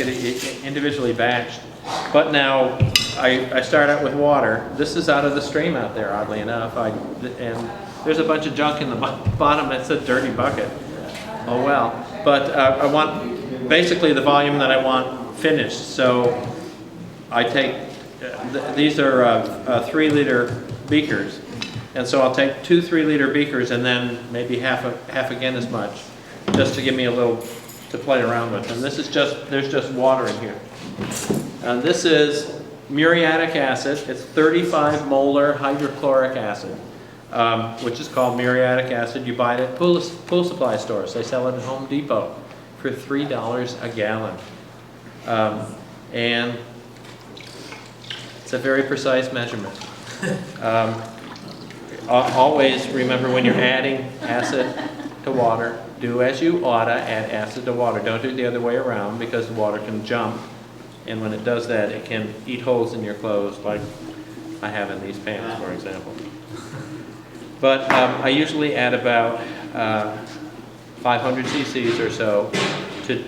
it individually batched. But now I start out with water. This is out of the stream out there, oddly enough. And there's a bunch of junk in the bottom. That's a dirty bucket. Oh well. But I want basically the volume that I want finished. So I take, these are 3-liter beakers. And so I'll take 2 3-liter beakers and then maybe half again as much, just to give me a little to play around with. And this is just, there's just water in here. And this is muriatic acid. It's 35 molar hydrochloric acid, which is called muriatic acid. You buy it at pool supply stores. They sell it at Home Depot for $3 a gallon. And it's a very precise measurement. Always remember, when you're adding acid to water, do as you oughta, add acid to water. Don't do it the other way around, because the water can jump, and when it does that, it can eat holes in your clothes, like I have in these pants, for example. But I usually add about 500 cc's or so to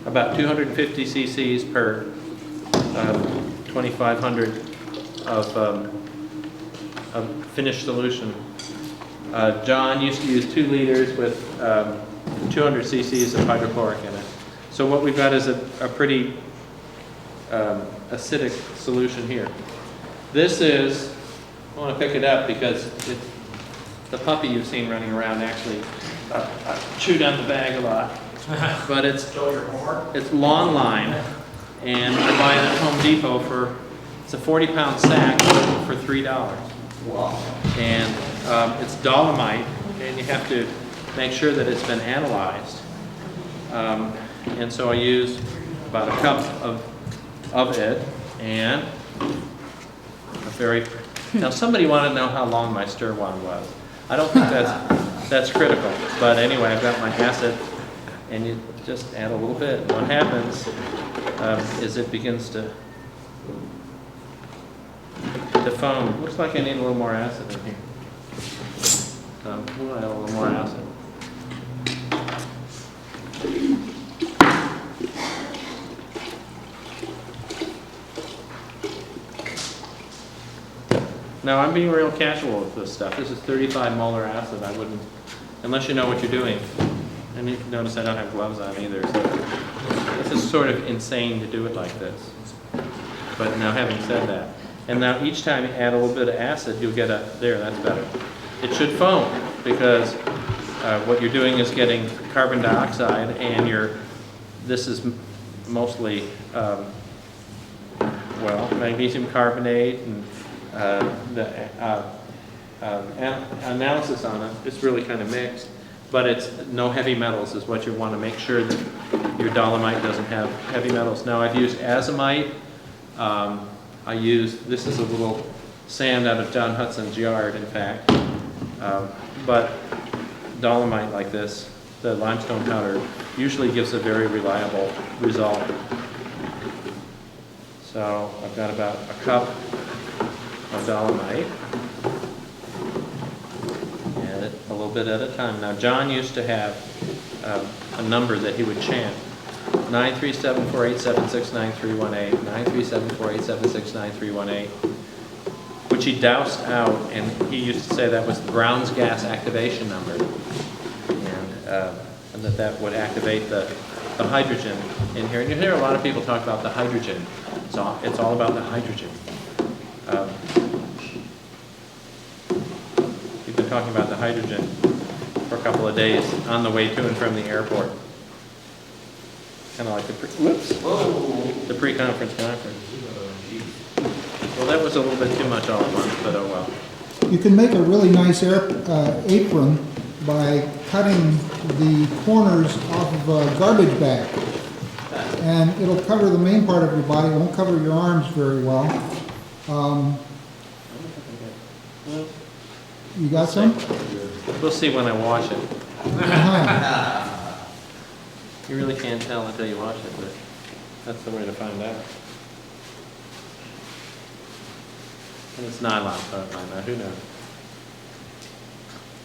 about 250 cc's per 2,500 of finished solution. John used to use 2 liters with 200 cc's of hydrochloric in it. So what we've got is a pretty acidic solution here. This is, I want to pick it up because the puppy you've seen running around actually chewed on the bag a lot. But it's long line, and I buy it at Home Depot for, it's a 40-pound sack for $3. Wow. And it's dolomite, and you have to make sure that it's been analyzed. And so I use about a cup of it, and a very, now somebody wanted to know how long my stir wand was. I don't think that's critical, but anyway, I've got my acid, and you just add a little bit. And what happens is it begins to foam. Looks like I need a little more acid in here. So we'll add a little more acid. Now I'm being real casual with this stuff. This is 35 molar acid. I wouldn't, unless you know what you're doing. And you notice I don't have gloves on either. So this is sort of insane to do it like this. But now, having said that, and now each time you add a little bit of acid, you'll get a, there, that's better. It should foam, because what you're doing is getting carbon dioxide, and this is mostly, well, magnesium carbonate, and the analysis on it is really kind of mixed, but it's no heavy metals is what you want to make sure that your dolomite doesn't have heavy metals. Now I've used azomite. I use, this is a little sand out of John Hudson's yard, in fact, but dolomite like this, the limestone powder, usually gives a very reliable result. So I've got about a cup of dolomite, add it a little bit at a time. Now John used to have a number that he would chant: 937-487-69318, 937-487-69318, which he doused out, and he used to say that was the Brown's gas activation number, and that would activate the hydrogen in here. And you hear a lot of people talk about the hydrogen. It's all about the hydrogen. We've been talking about the hydrogen for a couple of days on the way to and from the airport. Kind of like the pre-conference conference. Well, that was a little bit too much all at once, but oh well. You can make a really nice apron by cutting the corners off of a garbage bag. And it'll cover the main part of your body. It won't cover your arms very well. You got some? We'll see when I wash it. Uh-huh. You really can't tell until you wash it, but that's the way to find out. And it's nylon, so I find out. Who knows?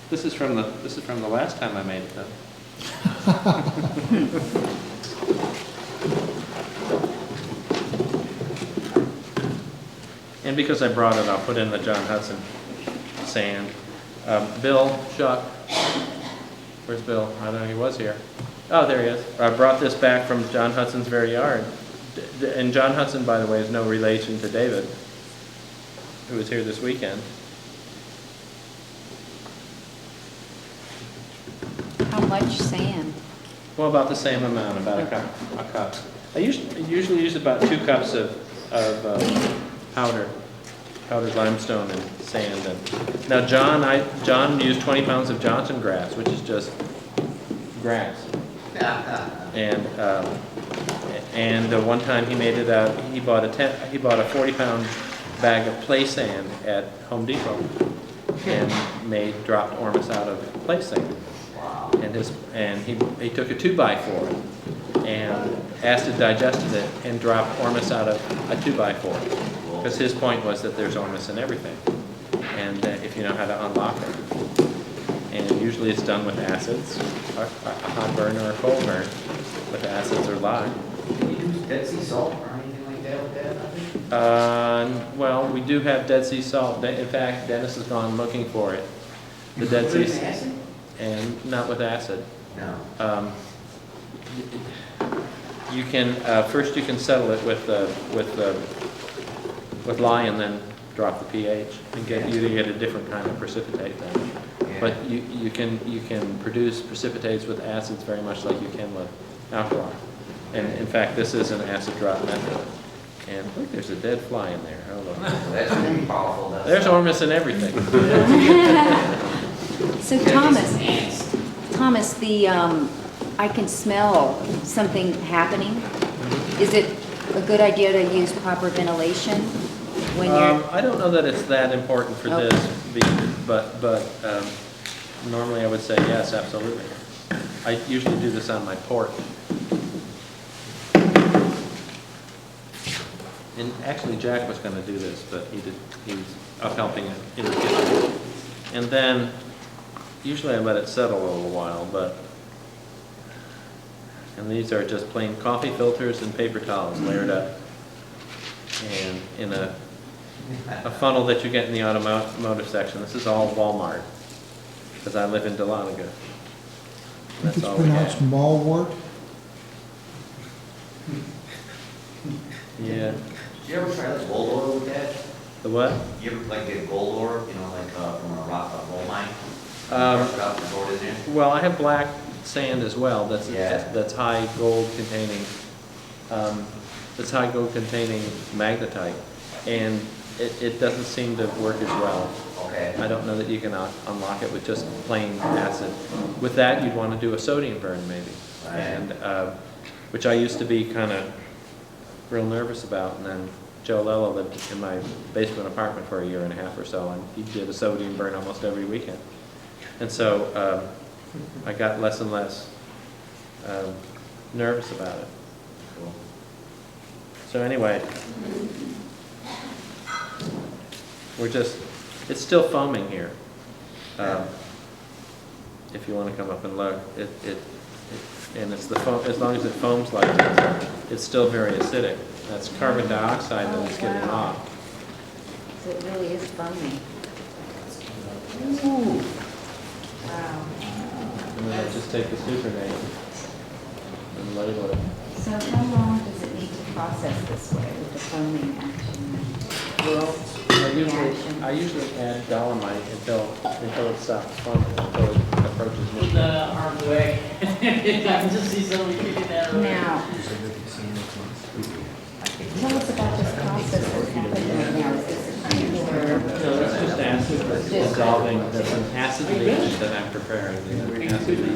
This is from the last time I made it, though. And because I brought it, I'll put in the John Hudson sand. Bill Shuck, where's Bill? I don't know, he was here. Oh, there he is. I brought this back from John Hudson's very yard. And John Hudson, by the way, is no relation to David, who was here this weekend. How much sand? Well, about the same amount, about a cup. I usually use about 2 cups of powdered limestone and sand. And now John used 20 pounds of Johnson grass, which is just grass. And one time he made it out. He bought a 40-pound bag of play sand at Home Depot and dropped ORMUS out of play sand. And he took a 2x4 and acid digested it and dropped ORMUS out of a 2x4 because his point was that there's ORMUS in everything, and if you know how to unlock it. And usually it's done with acids, a hot burn or a cold burn with acids or lye. Can you use Dead Sea salt or anything like that with that? Well, we do have Dead Sea salt. In fact, Dennis has gone looking for it. The Dead Put it Sea in acid? and not with acid. No. You can first you can settle it with lye and then drop the pH and get a different kind of precipitate then. Yeah. But you can produce precipitates with acids very much like you can with alkali. And in fact, this is an acid drop method. And look, there's a dead fly in there. Hold on. That's pretty powerful. There's ORMUS in everything. So Thomas, I can smell something happening. Is it a good idea to use proper ventilation when you're? I don't know that it's that important for Okay. this, but normally I would say yes, absolutely. I usually do this on my porch. And actually Jack was going to do this, but he's up helping it in the kitchen. And then usually I let it settle a little while, and these are just plain coffee filters and paper towels layered up and in a funnel that you get in the automotive section. This is all Walmart because I live in Dahlonega. I think That's it's all we pronounced have. mallwort. Yeah. Did you ever try like gold ore with that? The what? You ever like get gold ore, you know, like from a gold mine? Um, Crush it up and throw it in there? Well, I have black sand as well. Yeah. That's high gold containing. That's high gold containing magnetite, and it doesn't seem to work as well. Okay. I don't know that you can unlock it with just plain acid. With that, you'd want to do a sodium burn maybe, Right. and which I used to be kind of real nervous about. And then Joe Lella lived in my basement apartment for a year and a half or so, and he did a sodium burn almost every weekend. And so I got less and less nervous about it. Cool. So anyway, it's still foaming here. If you want to come up and look, and it's the foam, as long as it foams like this, it's still very acidic. That's carbon dioxide that it's giving off. So it really is foaming. Wow. And then I just take the supernate and label it. So how long does it need to process this way with the foaming action? Well, I usually add dolomite until it stops foaming, until it approaches Put me. the arms away. I can just see somebody kicking that around. Now, tell us about this process that's happening right now. Is this a particular? No, it's just acid that's dissolving. There's an acid leach that I'm preparing. The acid leach.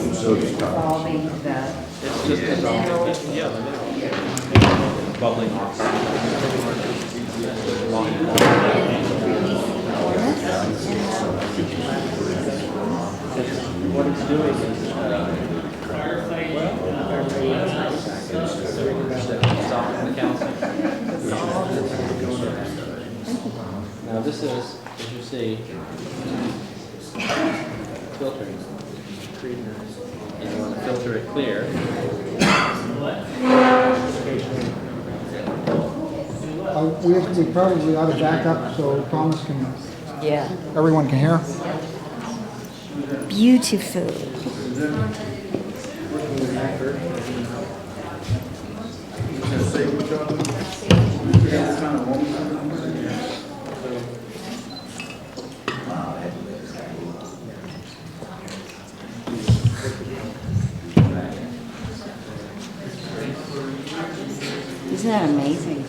It's dissolving the. It's just dissolving. Yeah, the mineral. Bubbling off. What it's doing is, soften the calcium. Now this is, as you see, filtering. And you want to filter it clear. We probably ought to back up so Thomas can, Yeah. everyone can hear. Beautiful. Isn't that amazing?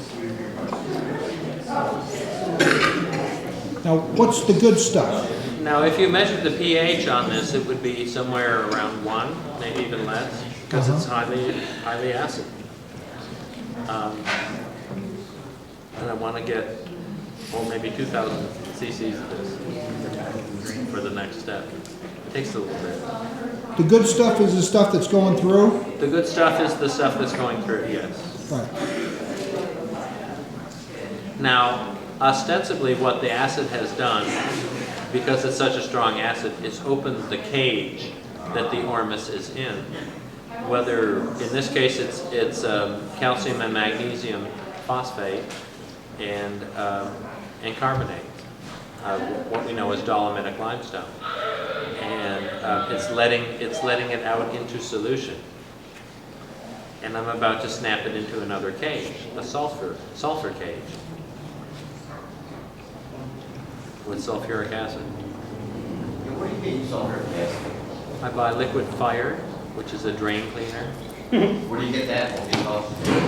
Now, what's the good stuff? Now, if you measured the pH on this, it would be somewhere around 1, maybe even less, because it's highly acid. And I want to get, well, maybe 2,000 cc's of this for the next step. It takes a little bit. The good stuff is the stuff that's going through? The good stuff is the stuff that's going through, yes. Right. Now, ostensibly what the acid has done, because it's such a strong acid, is opened the cage that the ORMUS is in. Whether, in this case, it's calcium and magnesium phosphate and carbonate, what we know as dolomitic limestone. And it's letting it out into solution. And I'm about to snap it into another cage, a sulfur cage, with sulfuric acid. Where do you get your sulfuric acid? I buy liquid fire, which is a drain cleaner. Where do you get that?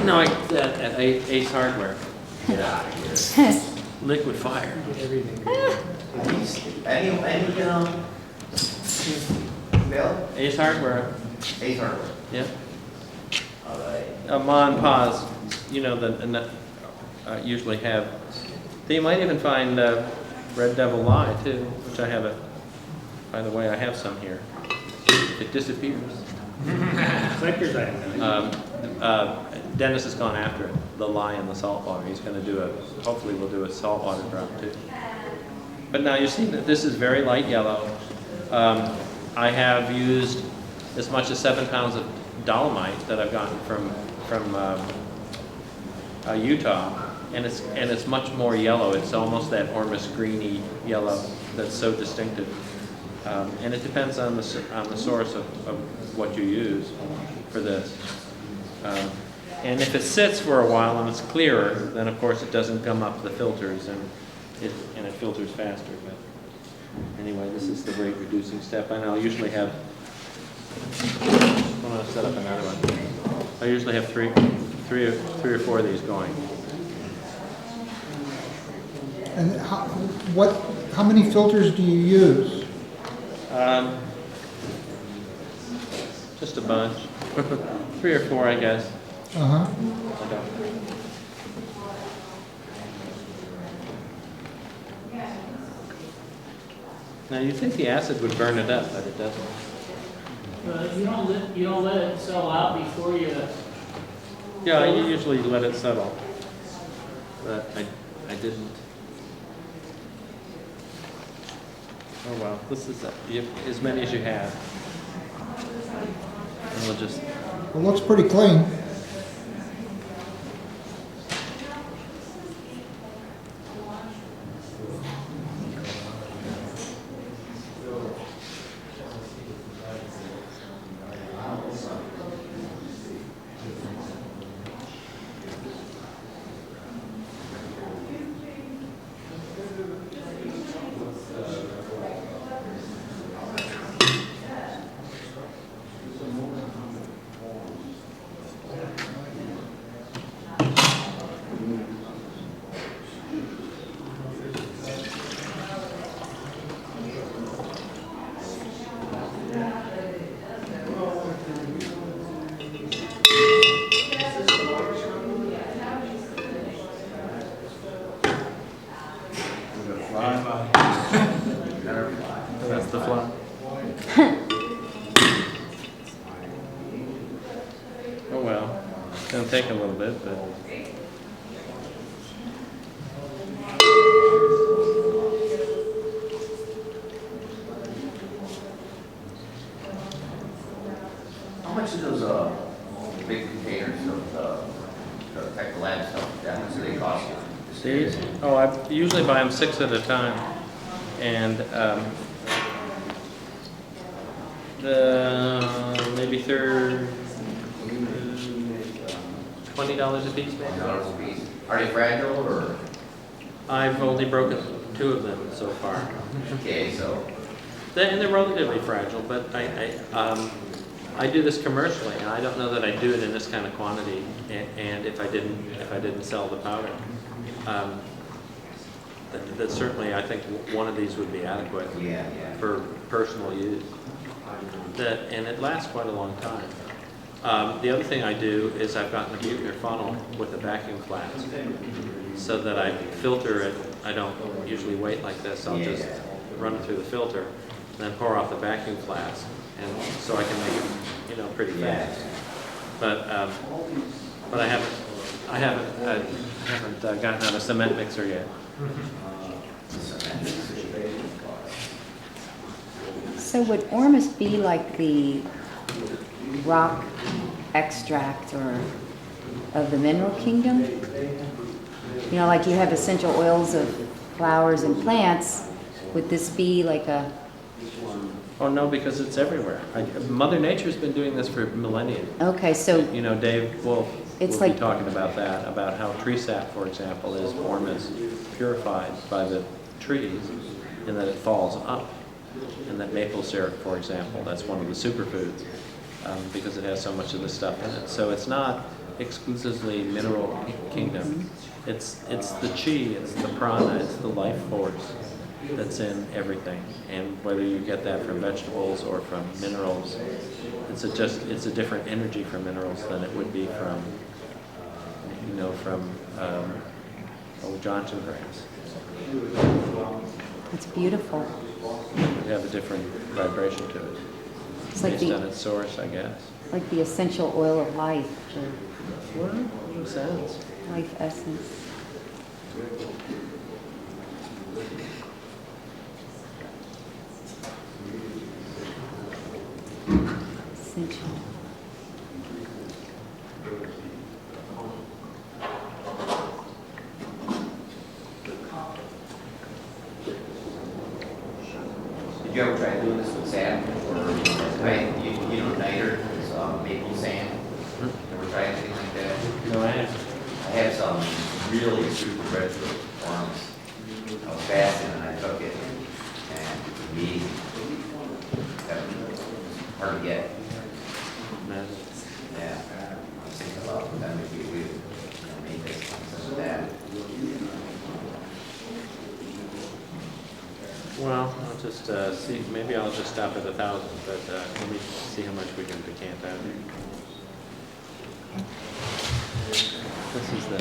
No, I get that at Ace Hardware. Get out of here. Liquid fire. Bill? Ace Hardware. Ace Hardware. Yeah. All right. Ma and Pa's, you know, usually have. They might even find Red Devil Lye too, which I have it. By the way, I have some here. It disappears. Clickers, I know. Dennis has gone after it, the lye and the salt water. He's going to do hopefully we'll do a saltwater drop too. But now you see that this is very light yellow. I have used as much as 7 pounds of dolomite that I've gotten from Utah, and it's much more yellow. It's almost that ORMUS greeny yellow that's so distinctive. And it depends on the source of what you use for this. And if it sits for a while and it's clearer, then of course it doesn't come up the filters and it filters faster. But anyway, this is the rate reducing step. And I'll usually have, I'm going to set up another one. I usually have three or four of these going. And how many filters do you use? Just a bunch. 3 or 4, I guess. Uh-huh. Now you think the acid would burn it up, but it doesn't. You don't let it settle out before you. Yeah, I usually let it settle, but I didn't. Oh well, this is as many as you have, and we'll just. It looks pretty clean. That's the fly. Oh well, it's gonna take a little bit, but. How much are those big containers of affect the lab stuff, that much do they cost you? These? Oh, I usually buy them 6 at a time. And maybe they're $20 a piece, maybe. $1 a piece. Are they fragile or? I've only broken 2 of them so far. Okay, so. And they're relatively fragile, but I do this commercially, and I don't know that I'd do it in this kind of quantity. And if I didn't sell the powder, that certainly I think one of these would be adequate Yeah. for personal use. And it lasts quite a long time. The other thing I do is I've gotten a Buchner funnel with a vacuum flask, so that I filter it. I don't usually wait like this. I'll just run it through the filter, and then pour off the vacuum flask, and so I can make it, pretty fast. But I haven't gotten out a cement mixer yet. So would ORMUS be like the rock extract or of the mineral kingdom? Like you have essential oils of flowers and plants. Would this be like a... Oh no, because it's everywhere. Mother Nature's been doing this for millennia. Okay, so Dave Wolf It's will be like- talking about that, about how tree sap, for example, is ORMUS purified by the trees, and that it falls up. And that maple syrup, for example, that's one of the superfoods, because it has so much of this stuff in it. So it's not exclusively mineral kingdom. It's the chi, it's the prana, it's the life force that's in everything. And whether you get that from vegetables or from minerals, it's a different energy from minerals than it would be from Johnson grass. it's beautiful. It would have a different vibration to it, It's like based on the, its source, I guess. like the essential oil of life, or Well, makes sense. life essence. Essential. Did you ever try doing this with sand or, niter, it's maple sand? Ever tried anything like that? No, I have. I had some really super red worms. I was fasting and I took it, and it's amazing. That was hard to get. Yeah, I was thinking about that maybe we made this some of that. Well, I'll just see, maybe I'll just stop at 1,000, but let me see how much we can decant out here. This is the...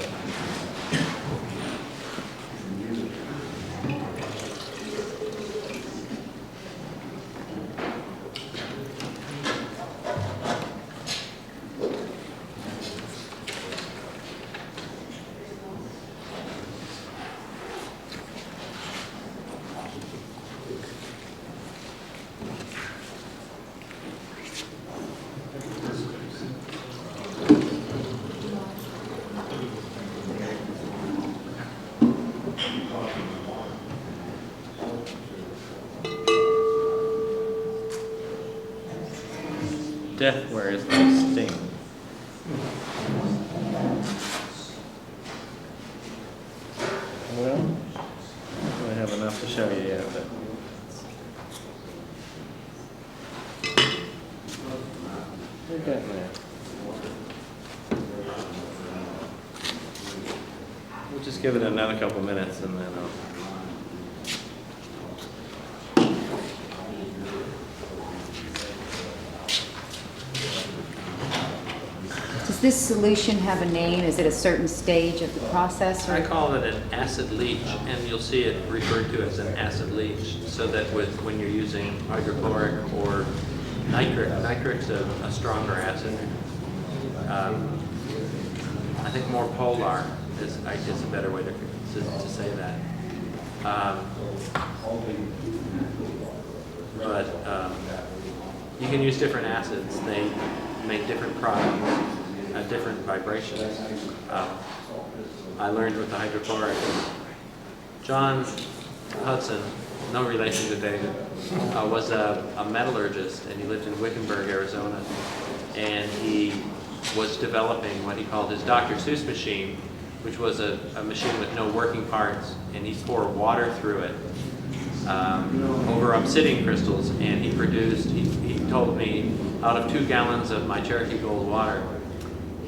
Death wears no sting. Well, I have enough to show you yet, but... We're getting there. We'll just give it another couple minutes and then I'll... Does this solution have a name? Is it a certain stage of the process? I Or? call it an acid leach, and you'll see it referred to as an acid leach, so that when you're using hydrochloric or nitric's a stronger acid. I think more polar is a better way to say that. But you can use different acids. They make different products. different vibrations. I learned with the hydrochloric. John Hudson, no relation to David, was a metallurgist, and he lived in Wickenburg, Arizona. And he was developing what he called his Dr. Seuss machine, which was a machine with no working parts, and he poured water through it over obsidian crystals, and he produced, he told me, out of 2 gallons of my Cherokee Gold water,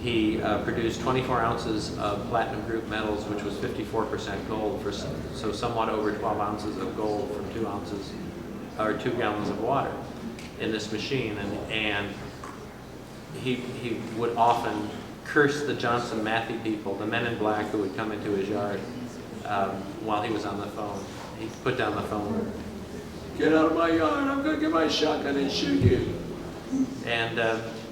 he produced 24 ounces of platinum group metals, which was 54% gold, so somewhat over 12 ounces of gold from 2 ounces, or 2 gallons of water in this machine. And he would often curse the Johnson Matthey people, the men in black who would come into his yard while he was on the phone. He'd put down the phone, "Get out of my yard, I'm gonna get my shotgun and shoot you."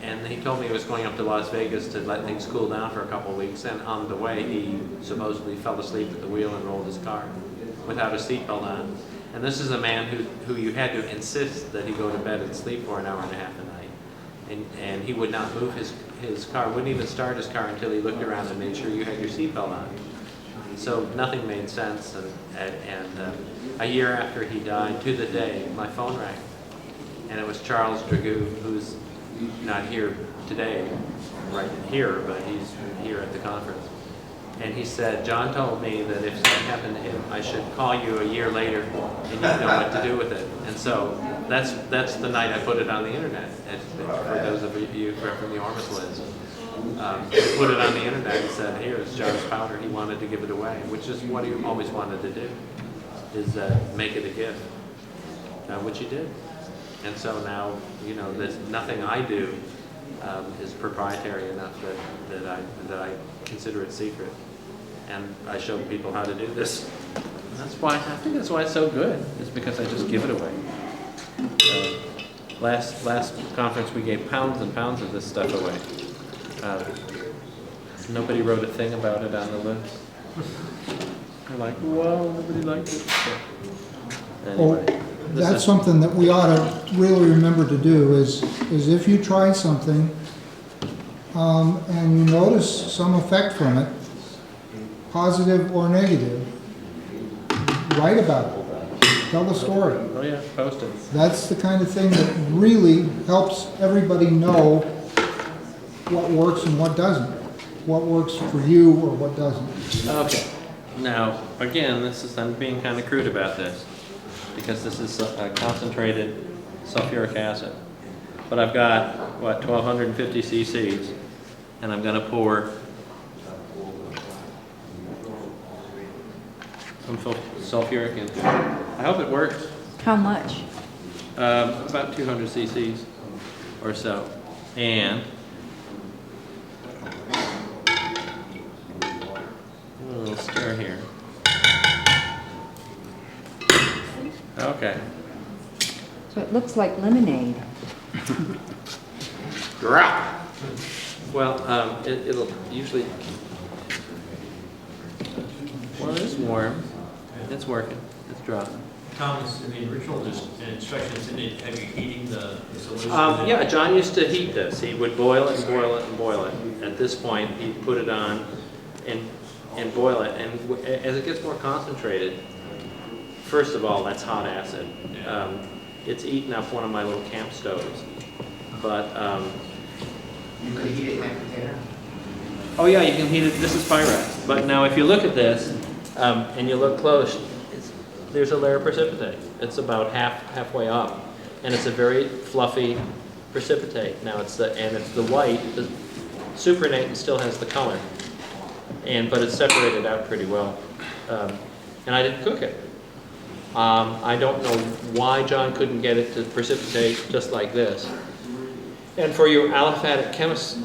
And he told me he was going up to Las Vegas to let things cool down for a couple of weeks, and on the way he supposedly fell asleep at the wheel and rolled his car without a seatbelt on. And this is a man who you had to insist that he go to bed and sleep for an hour and a half a night. And he would not move his car, wouldn't even start his car until he looked around and made sure you had your seatbelt on. So nothing made sense, and a year after he died, to the day, my phone rang. And it was Charles Dragoo, who's not here today, right here, but he's here at the conference. And he said, "John told me that if something happened to him, I should call you a year later, and you'd know what to do with it." And so that's the night I put it on the internet. And for those of you who are from the ORMUS list, he put it on the internet and said, "Here's John's powder." He wanted to give it away, which is what he always wanted to do, is make it a gift, which he did. And so now, you know, there's nothing I do is proprietary enough that I consider it secret, and I show people how to do this. And that's why I think that's why it's so good, is because I just give it away. Last conference we gave pounds and pounds of this stuff away. Nobody wrote a thing about it on the list. They're like, "Whoa, nobody liked it." So, anyway. That's something that we ought to really remember to do, is if you try something and you notice some effect from it, positive or negative, write about it. Tell the story. Oh yeah, post it. That's the kind of thing that really helps everybody know what works and what doesn't. What works for you or what doesn't. Okay. Now, again, I'm being kind of crude about this, because this is concentrated sulfuric acid. But I've got, what, 1,250 cc's, and I'm going to pour some sulfuric into it. I hope it works. How much? About 200 cc's or so. And a little stir here. Okay. So it looks like lemonade. Well, it'll usually, well, it's warm. It's working. It's dropping. Thomas, in the original instructions, didn't it have you heating the solution? Yeah, John used to heat this. He would boil it and boil it and boil it. At this point, he'd put it on and boil it. And as it gets more concentrated, first of all, that's hot acid. It's eaten up one of my little camp stoves. But, You could heat it in that container? oh yeah, you can heat it. This is Pyrex. But now if you look at this, and you look close, there's a layer of precipitate. It's about halfway up. And it's a very fluffy precipitate. Now it's the white, the supernatant still has the color. But it's separated out pretty well. And I didn't cook it. I don't know why John couldn't get it to precipitate just like this. And for you aliphatic chemists,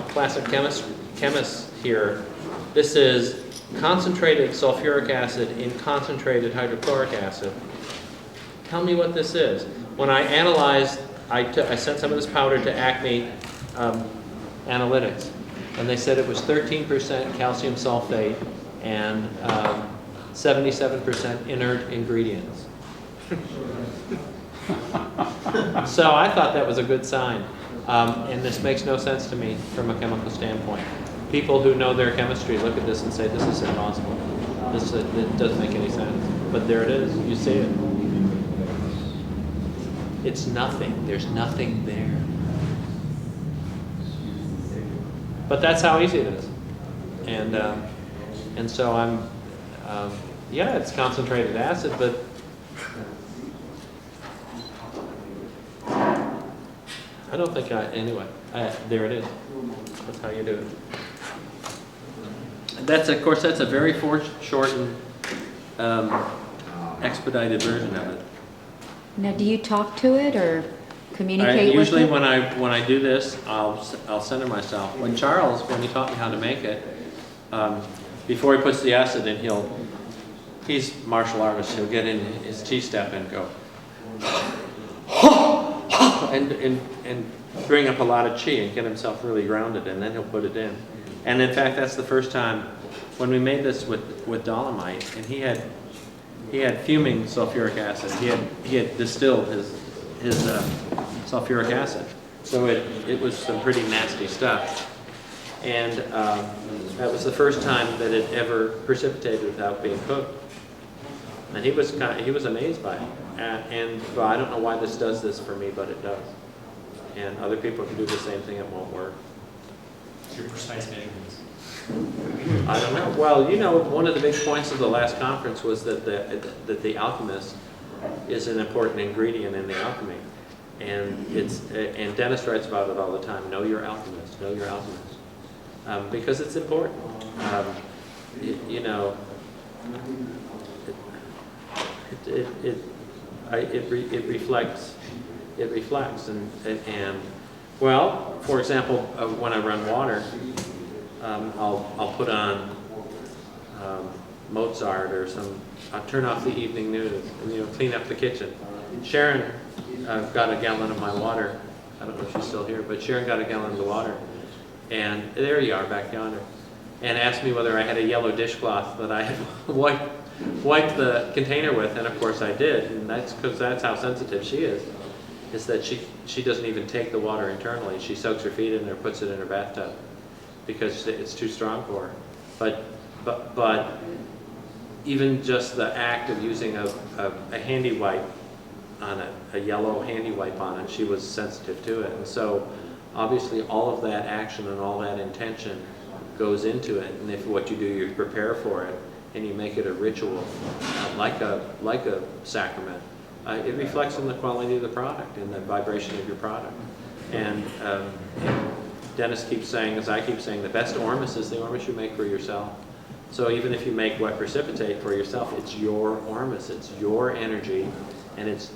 classic chemists here, this is concentrated sulfuric acid in concentrated hydrochloric acid. Tell me what this is. When I analyzed, I sent some of this powder to Acme Analytics, and they said it was 13% calcium sulfate and 77% inert ingredients. So I thought that was a good sign. And this makes no sense to me from a chemical standpoint. People who know their chemistry look at this and say, this is impossible. It doesn't make any sense. But there it is. You see it. It's nothing. There's nothing there. But that's how easy it is. And so yeah, it's concentrated acid, but I don't think anyway, there it is. That's how you do it. Of course, that's a very foreshortened, expedited version of it. Now, do you talk to it or communicate with Usually it? when I do this, I'll center myself. When Charles, when he taught me how to make it, before he puts the acid in, he's martial artist. He'll get in his T-step and go, and bring up a lot of chi and get himself really grounded, and then he'll put it in. And in fact, that's the first time when we made this with dolomite, and he had fuming sulfuric acid. He had distilled his sulfuric acid, so it was some pretty nasty stuff. And that was the first time that it ever precipitated without being cooked. And he was amazed by it. And well, I don't know why this does this for me, but it does. And other people can do the same thing, it won't work. Your precise measurements. I don't know. Well, you know, one of the big points of the last conference was that the alchemist is an important ingredient in the alchemy. And and Dennis writes about it all the time. Know your alchemist. Know your alchemist. Because it's important. You know, it reflects. It reflects, and well, for example, when I run water, I'll put on Mozart or I'll turn off the evening news and clean up the kitchen. Sharon got a gallon of my water. I don't know if she's still here, but Sharon got a gallon of the water, and there you are back yonder, and asked me whether I had a yellow dishcloth that I had wiped the container with, and of course I did, and that's because that's how sensitive she is that she doesn't even take the water internally. She soaks her feet in there, puts it in her bathtub because it's too strong for her. But even just the act of using a handy wipe on a yellow handy wipe on it, she was sensitive to it. And so obviously all of that action and all that intention goes into it. And if what you do, you prepare for it and you make it a ritual, like a sacrament. It reflects on the quality of the product and the vibration of your product. And Dennis keeps saying, as I keep saying, the best ORMUS is the ORMUS you make for yourself. So even if you make wet precipitate for yourself, it's your ORMUS, it's your energy, and it's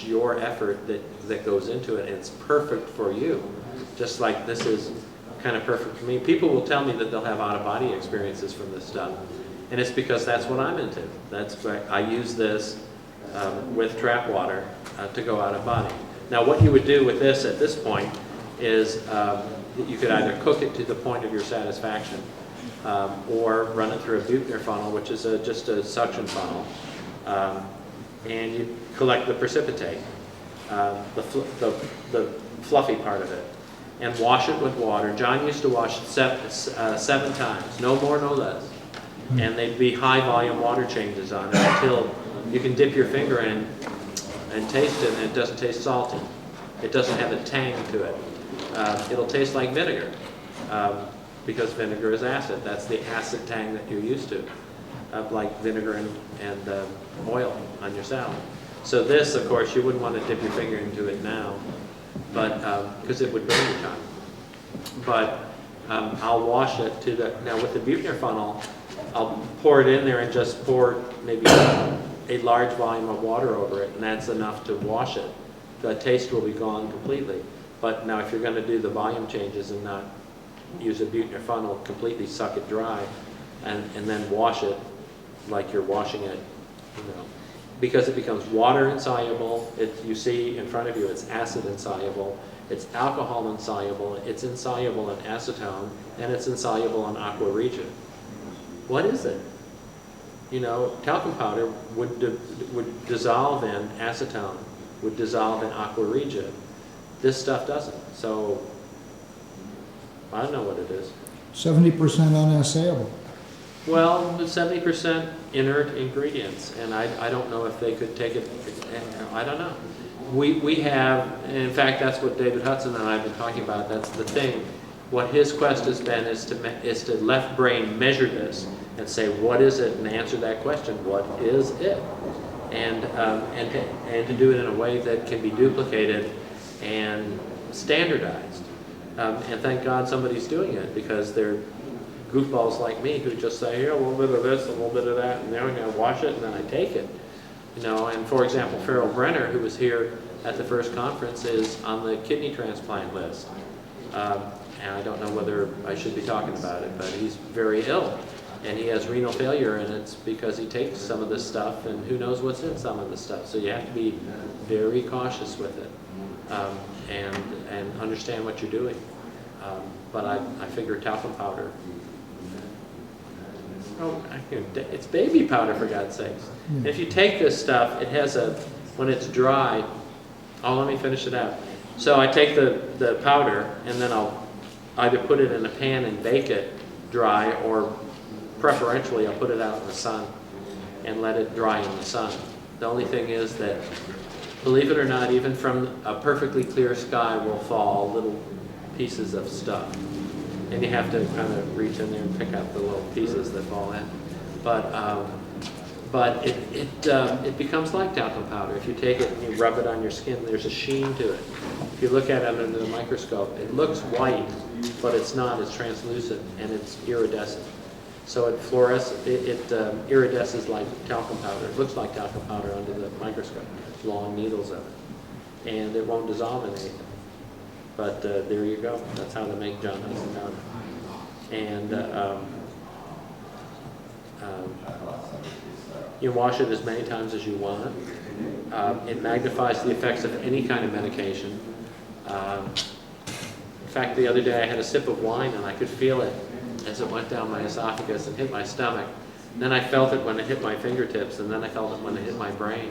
your effort that goes into it, and it's perfect for you. Just like this is kind of perfect for me. People will tell me that they'll have out-of-body experiences from this stuff, and it's because that's what I'm into. That's why I use this with trap water to go out of body. Now what you would do with this at this point is you could either cook it to the point of your satisfaction or run it through a Buchner funnel, which is just a suction funnel, and you collect the precipitate, the fluffy part of it, and wash it with water. John used to wash it 7 times, no more, no less. And they'd be high volume water changes on it until you can dip your finger in and taste it, and it doesn't taste salty. It doesn't have a tang to it. It'll taste like vinegar because vinegar is acid. That's the acid tang that you're used to, like vinegar and oil on your salad. So this, of course, you wouldn't want to dip your finger into it now, but because it would burn your tongue. But I'll wash it to the, now with the Buchner funnel, I'll pour it in there and just pour maybe a large volume of water over it, and that's enough to wash it. The taste will be gone completely. But now if you're going to do the volume changes and not use a Buchner funnel, completely suck it dry and then wash it like you're washing it, because it becomes water insoluble. You see in front of you, it's acid insoluble, it's alcohol insoluble, it's insoluble in acetone, and it's insoluble in aqua regia. What is it? Talcum powder would dissolve in acetone, would dissolve in aqua regia. This stuff doesn't. So, I don't know what it is. 70% unassayable. Well, 70% inert ingredients, and I don't know if they could take it, I don't know. We have, and in fact, that's what David Hudson and I have been talking about, that's the thing. What his quest has been is to left brain measure this and say, what is it, and answer that question, what is it? And to do it in a way that can be duplicated and standardized. And thank God somebody's doing it, because they're goofballs like me who just say, here, a little bit of this, a little bit of that, and then I'm going to wash it, and then I take it. You know, and for example, Farrell Brenner, who was here at the first conference, is on the kidney transplant list. And I don't know whether I should be talking about it, but he's very ill. And he has renal failure, and it's because he takes some of this stuff, and who knows what's in some of this stuff. So you have to be very cautious with it, and understand what you're doing. But I figure talcum powder. Oh, it's baby powder, for God's sakes. And if you take this stuff, it has when it's dry, let me finish it out. So I take the powder, and then I'll either put it in a pan and bake it dry, or preferentially I'll put it out in the sun and let it dry in the sun. The only thing is that, believe it or not, even from a perfectly clear sky will fall little pieces of stuff. And you have to kind of reach in there and pick out the little pieces that fall in. But it becomes like talcum powder. If you take it and you rub it on your skin, there's a sheen to it. If you look at it under the microscope, it looks white, but it's not. It's translucent, and it's iridescent. So it iridesces like talcum powder. It looks like talcum powder under the microscope. Long needles of it, and it won't dissolve in anything. But there you go. That's how to make John Hudson powder. And you wash it as many times as you want. It magnifies the effects of any kind of medication. In fact, the other day I had a sip of wine, and I could feel it as it went down my esophagus and hit my stomach. And then I felt it when it hit my fingertips, and then I felt it when it hit my brain.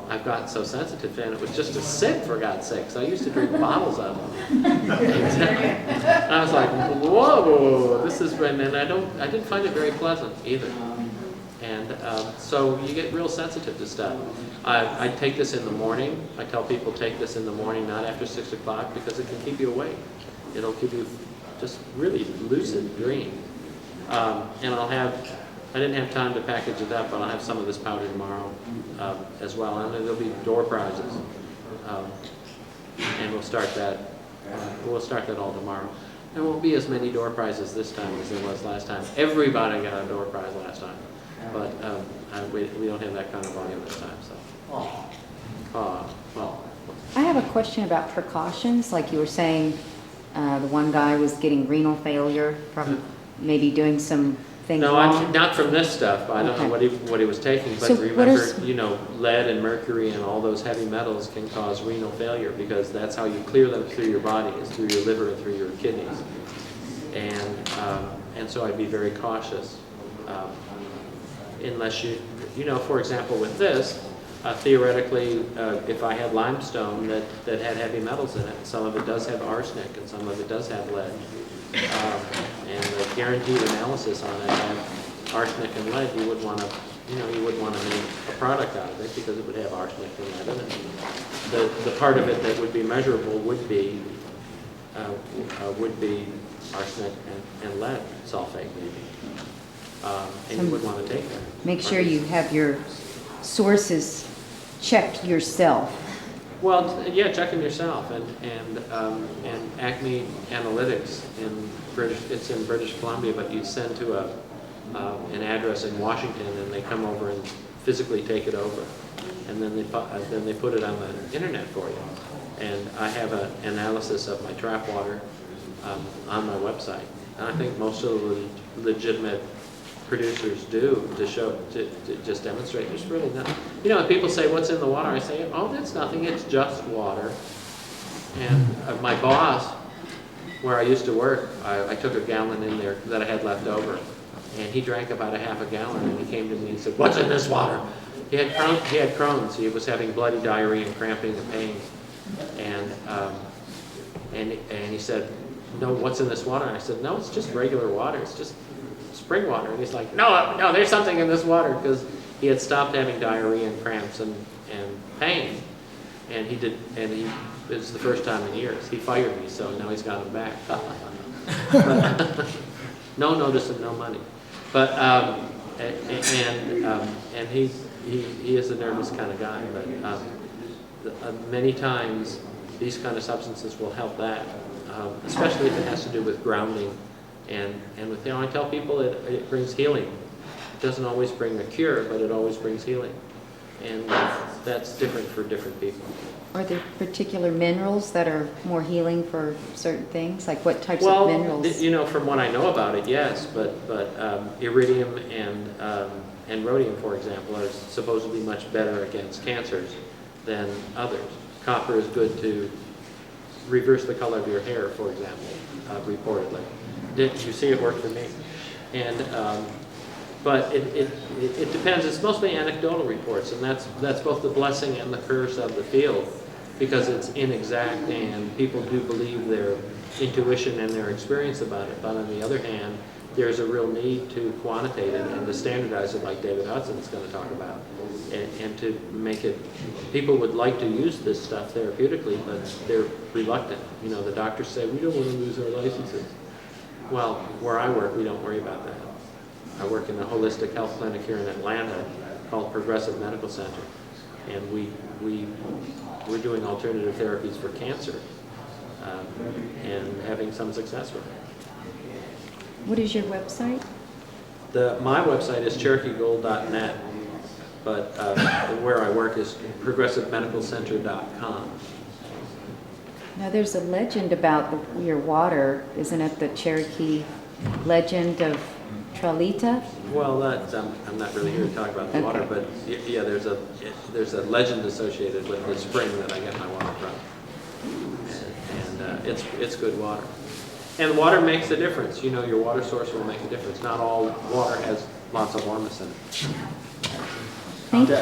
I've gotten so sensitive, and it was just a sip, for God's sakes. I used to drink bottles of them. I was like, whoa, this is, and I didn't find it very pleasant either. And so you get real sensitive to stuff. I take this in the morning. I tell people take this in the morning, not after 6 o'clock, because it can keep you awake. It'll give you just really lucid dream. And I didn't have time to package it up, but I'll have some of this powder tomorrow as well. And there'll be door prizes. And we'll start that all tomorrow. There won't be as many door prizes this time as there was last time. Everybody got a door prize last time. But we don't have that kind of volume this time. So, well. I have a question about precautions. Like you were saying, the one guy was getting renal failure from maybe doing some things wrong. Not from this stuff. I don't know what he was taking, but So remember, lead and mercury and all those heavy metals can cause renal failure, because that's how you clear them through your body, is through your liver and through your kidneys. And so I'd be very cautious, unless for example, with this. Theoretically, if I had limestone that had heavy metals in it, some of it does have arsenic and some of it does have lead, and the guaranteed analysis on it had arsenic and lead, you would want to make a product out of it, because it would have arsenic and lead in it. The part of it that would be measurable would be arsenic and lead sulfate, maybe, and you would want to take that. Make sure you have your sources checked yourself. Well, yeah, check them yourself, and Acme Analytics it's in British Columbia, but you send to an address in Washington, and they come over and physically take it over, and then they put it on the internet for you. And I have an analysis of my trap water on my website, and I think most of the legitimate producers do, to just demonstrate. There's really nothing. When people say, what's in the water? I say, oh, that's nothing. It's just water. And my boss, where I used to work, I took a gallon in there that I had left over, and he drank about a half a gallon, and he came to me and said, what's in this water? He had Crohn's. He was having bloody diarrhea and cramping and pain. And And he said, no, what's in this water? And I said, no, it's just regular water. It's just spring water. And he's like, no, there's something in this water, because he had stopped having diarrhea and cramps and pain. And it was the first time in years. He fired me, so now he's got them back. No notice and no money. But and he is a nervous kind of guy. But many times these kind of substances will help that, especially if it has to do with grounding. And with, I tell people it brings healing. It doesn't always bring a cure, but it always brings healing. And that's different for different people. Are there particular minerals that are more healing for certain things? Like what types of minerals? Well, from what I know about it, yes, but iridium and rhodium, for example, are supposedly much better against cancers than others. Copper is good to reverse the color of your hair, for example, reportedly. You see it work for me. And but it depends. It's mostly anecdotal reports, and that's both the blessing and the curse of the field, because it's inexact and people do believe their intuition and their experience about it. But on the other hand, there's a real need to quantitate it and to standardize it, like David Hudson is going to talk about, and to make it. People would like to use this stuff therapeutically, but they're reluctant. The doctors say, we don't want to lose our licenses. Well, where I work, we don't worry about that. I work in a holistic health clinic here in Atlanta called Progressive Medical Center, and we're doing alternative therapies for cancer and having some success with it. What is your website? My website is CherokeeGold.net, but where I work is ProgressiveMedicalCenter.com. Now, there's a legend about your water, isn't it? The Cherokee legend of Tralita? Well, I'm not really here to talk about the water, but yeah, there's a legend associated with the spring that I get my water from, and it's good water. And water makes a difference. Your water source will make a difference. Not all water has lots of ORMUS in it. Thank you.